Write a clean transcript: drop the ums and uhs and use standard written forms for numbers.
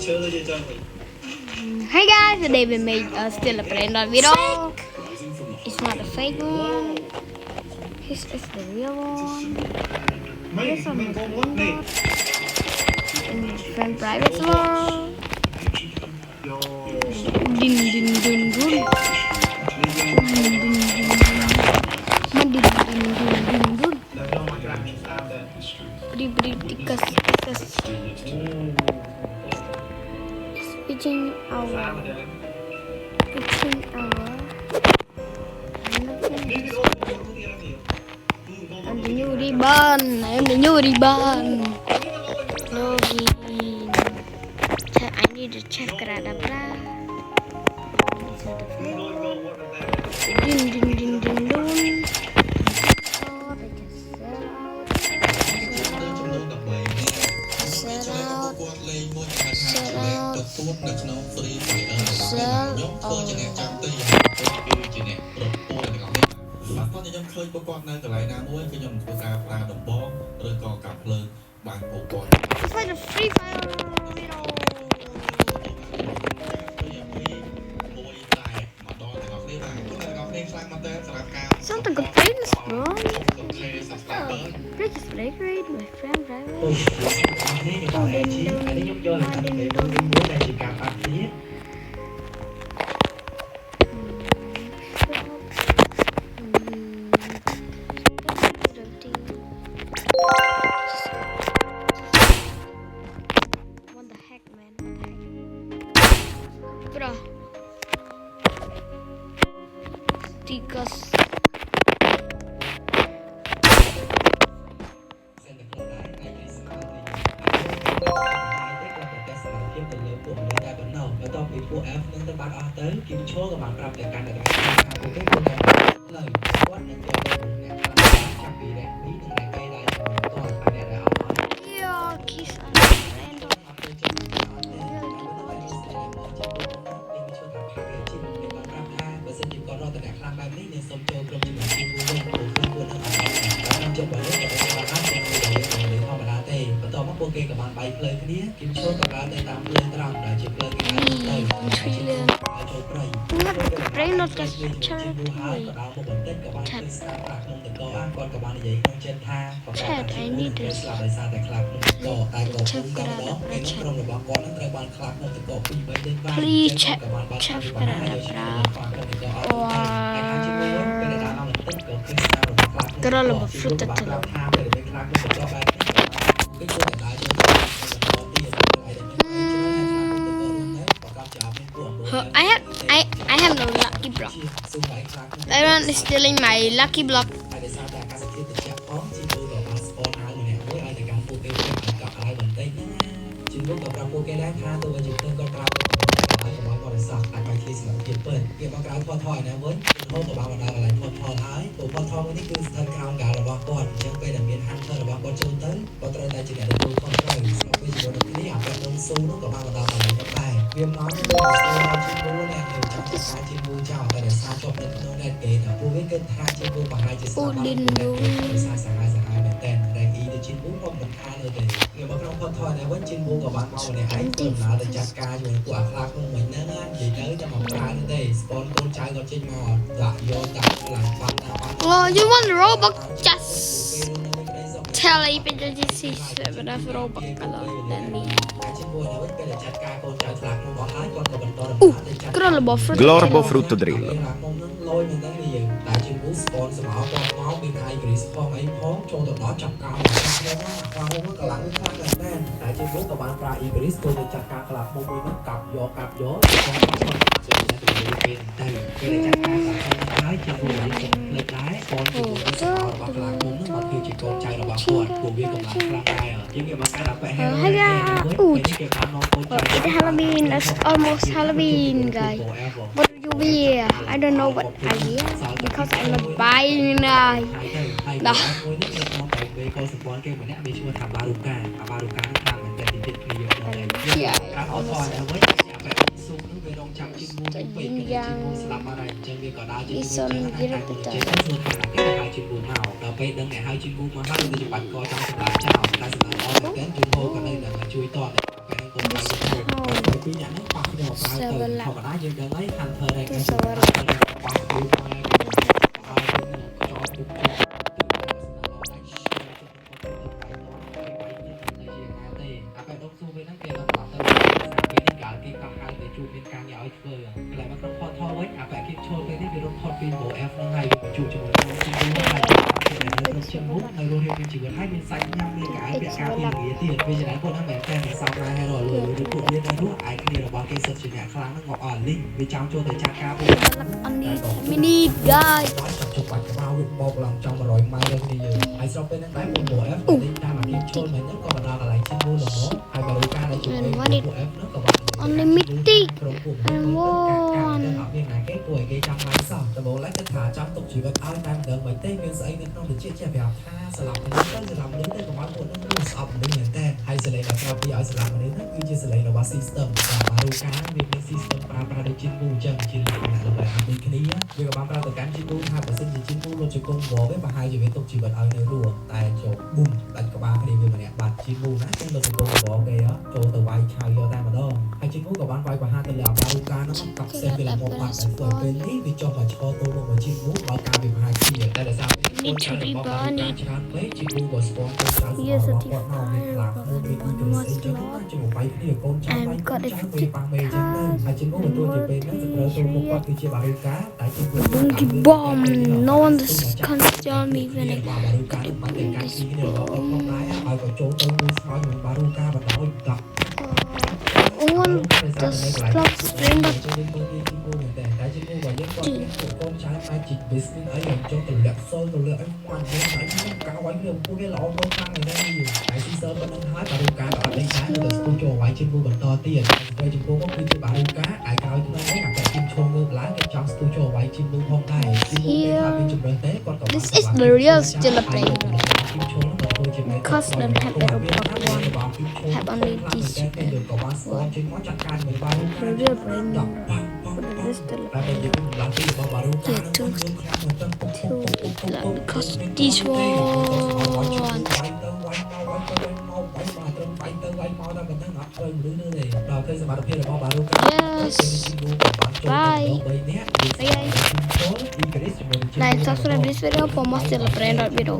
Hey guys, today we made still a brand new video. It's not a fake one. This is the real one. Here's some in friend private server. Din din din dun. Din din din dun. Din din din dun. Beri tikas. Pitching our I'm the new ribbon. Login. I need to check Radabra. Din dun. It's like a Free Fire video. Something good friends, bro. Break is break rate, my friend, right? What the heck, man? Bro. Tikas. Của F nên tôi bắt tới kiếm số của bạn làm để cài đặt của cái của lời quá nên cho tôi nè chắc bị đẹp bí nên này cây đây tôi phải để họ Yo, kiss ok các bạn bay play cáiนี้kiếm số các bạn để tạm play tram để chụp play cái này Brain not just chat. I need to check Please check Girl of a fruit I have no lucky block. Everyone is stealing my lucky block. Oh, you want Robux? Just tell APJC7 of Robux color than me. Glorbo frutto drillo. Halloween, it's almost Halloween, guys. What do you wear? I don't know what I wear because I'm not buying now. No. Yeah. ពីអ្នកហ្នឹងប៉ះគ្នាមកប្រើទៅធម្មតាយើងដឹងហើយខាងធ្វើតែគេប៉ះគ្នាមកឲ្យចោលទុកទៅជួបមានការងារឲ្យធ្វើកន្លែងមកក្នុងផតថវិញអាបែកគិតឈលពេលនេះវារំផតពី F ហ្នឹងហើយវាជួបជាមួយនឹងជីវិតហើយនៅជាមុខនៅរស់រៀបជីវិតហើយមានសាច់ញ៉ាំមានកាយពាក់ការពីល្ងាទៀតវាជាពួកហ្នឹងមែនតែសោកណាស់ហើយរលួយឬពួកវានៅរស់ឯគ្នារបស់គេសិតជាអ្នកខ្លាំងហ្នឹងមកអត់លីងវាចង់ចូលទៅចាក់ការពួក mini guys ជុំបាច់ក្បាលវាបោកឡើងចង់100ម៉ៃដល់គ្នាយើងហើយស្របពេលហ្នឹងដែរពួក F ទៅតាមអាគិតឈលមែនហ្នឹងក៏បណ្ដាលកន្លែងជាតិមូលល្មមហើយបើការដែលជួបពួក F ហ្នឹងក៏បាន unlimited មានណាគេពួកគេចាំបានសោះដំបូងឡើងគិតថាចាំទុកជីវិតឲ្យតែម្ដងមិនទេមានស្អីនៅក្នុងវិជាជាប្រាប់ថាស្លាប់មនុស្សទៅស្លាប់មនុស្សទៅកុំឲ្យពួកនឹងរស់ស្អប់មនុស្សមែនតើហើយសលេងដែលប្រាប់ពីឲ្យស្លាប់មនុស្សហ្នឹងគឺជាសលេងរបស់ system បាទបារូកាវាមាន system ប្រើប្រាស់ដូចជាពូអញ្ចឹងជាលក្ខណៈរបស់អាពីគ្នាវាក៏បានប្រើទៅកាន់ជាពូថាបើសិនជាជាពូលុតជង្គង់វវាប្រហែលជាវាទុកជីវិតឲ្យនៅរស់តែចុះប៊ុំដាច់ក្បាលគ្នាវាម្នាក់បាត់ជាពូណាគេលុតជង្គង់វគេចូលទៅវាយឆៅយកតែម្ដងហើយជាពូក៏បានវាយប្រហារទៅលើបារូកាហ្នឹងកាប់សេពីលើមកបាត់តែពេលនេះវាចុះមកឈរទៅមកជាពូដល់ការវាប្រហែលជាតែដោយសារ need to reburn it ច្រើនពេកជាពូក៏ស្ពនទៅច្រើនស្ពនគាត់មកមានខ្លាំងមួយពីទៅស្អីចឹងជាមួយបាយគ្នាកូនចៅបាយកូនចៅវាប៉ះមេចឹងទៅហើយជាពូក៏ទួជាពេលហ្នឹងសត្រូវទៅមុខគាត់គឺជាបារូកាតែជាពូ Bunky bomb no one can tell me when I បារូកានឹងបានតែការស៊ីគ្នារបស់ផងដែរហើយក៏ចូលទៅមួយស្មោះនឹងបារូកាបណ្ដោយដាក់ on the clock stream តែជាពូក៏យើងគាត់មានកូនចៅតែជី business អីចូលទៅលាក់សូលទៅលាក់អីគាត់យើងតែការវាយវាពូនេះល្អមកខាងនេះតែស៊ីសើប៉ុណ្្នឹងហើយបារូកាក៏អត់ដេញដែរទៅស្ទូចូលវាយជាពូបន្តទៀតហើយចំពោះមកគឺជាបារូកាអាយក្រោយក្នុងនេះអាតែជីមឈងងើបឡើងគេចង់ស្ទូចូលវាយជាពូផងដែរជីពូគេថាវាជំរឿនទេគាត់ក៏ This is the real still a play because don't have a robot one have only this the real brain this still a play because this one yes bye like subscribe this video for more still a friend video